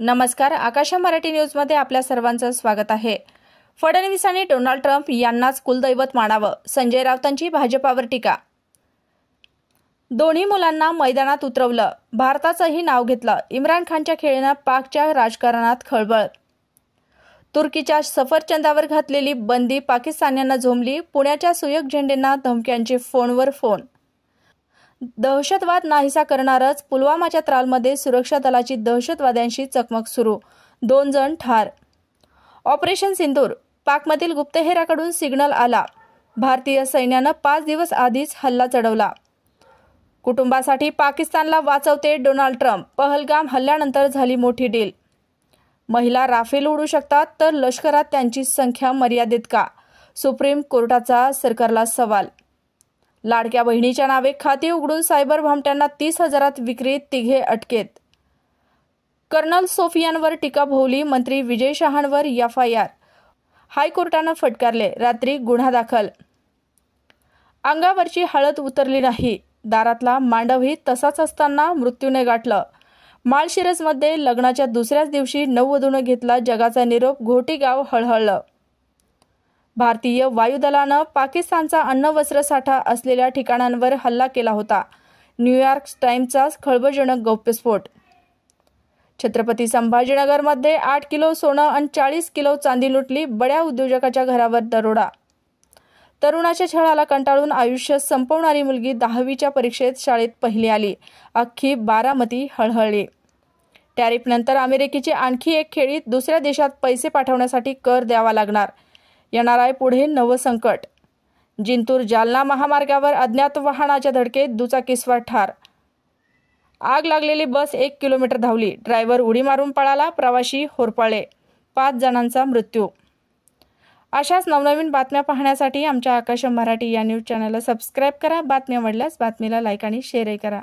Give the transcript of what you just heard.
नमस्कार, आकाशा मराठी न्यूजमध्ये आपल्या सर्वांचं स्वागत आहे। फडणवीसांनी डोनाल्ड ट्रम्प यांनाच कुलदैवत मानावं, संजय राऊतांची भाजपावर टीका। दोन्ही मुलांना मैदानात उतरवलं, भारताचंही नाव घेतलं। इम्रान खानच्या खेळीनं पाकच्या राजकारणात खळबळ। तुर्कीच्या सफरचंदावर घातलेली बंदी पाकिस्तान्यांना झोंबली, पुण्याच्या सुयोग झेंडेंना धमक्यांचे फोनवर फोन। दहशतवाद नाहीसा करणारच, पुलवामाच्या त्रालमध्ये सुरक्षा दलाची दहशतवाद्यांशी चकमक सुरू, 2 जण ठार। ऑपरेशन सिंदूर, पाकमधील गुप्तहेराकडून सिग्नल आला, भारतीय सैन्यानं 5 दिवस आधीच हल्ला चढवला। कुटुंबासाठी पाकिस्तानला वाचवते डोनाल्ड ट्रम्प, पहलगाम हल्ल्यानंतर झाली मोठी डील। महिला राफेल उडू शकतात तर लष्करात त्यांची संख्या मर्यादित का, सुप्रीम कोर्टाचा सरकारला सवाल। लाडक्या बहिणीच्या नावे खाती उघडून सायबर भामट्यांना 30,000त विक्री, तिघे अटकेत। कर्नल सोफियानवर टीका भोवली, मंत्री विजय शहांवर FIR, हायकोर्टानं फटकारले, रात्री गुन्हा दाखल। अंगावरची हळद उतरली नाही, दारातला मांडवही तसाच असताना मृत्यूने गाठलं। माळशिरसमध्ये लग्नाच्या दुसऱ्याच दिवशी नववधूनं घेतला जगाचा निरोप, घोटी गाव हळहळलं। भारतीय वायुदलानं पाकिस्तानचा अन्न-वस्त्र साठा असलेल्या ठिकाणांवर हल्ला केला होता। न्यूयॉर्क टाइम्सचा खळबळजनक गौप्यस्फोट। छत्रपती संभाजीनगरमध्ये 8 किलो सोनं आणि 40 किलो चांदी लुटली, बड्या उद्योजकाच्या घरावर दरोडा। तरुणाच्या छळाला कंटाळून आयुष्य संपवणारी मुलगी 10वीच्या परीक्षेत शाळेत पहिली आली, अख्खी बारामती हळहळली। टॅरिफनंतर अमेरिकेची आणखी एक खेळी, दुसऱ्या देशात पैसे पाठवण्यासाठी कर द्यावा लागणार, येणार आहे पुढे नवं संकट। जिंतूर जालना महामार्गावर अज्ञात वाहनाच्या धडकेत दुचाकीस्वार ठार। आग लागलेली बस 1 किलोमीटर धावली, ड्रायव्हर उडी मारून पळाला, प्रवाशी होरपळले, 5 जणांचा मृत्यू। अशाच नवनवीन बातम्या पाहण्यासाठी आमच्या आकाशा मराठी या न्यूज चॅनलला सबस्क्राईब करा। बातमी आवडल्यास बातमीला लाईक आणि शेअरही करा।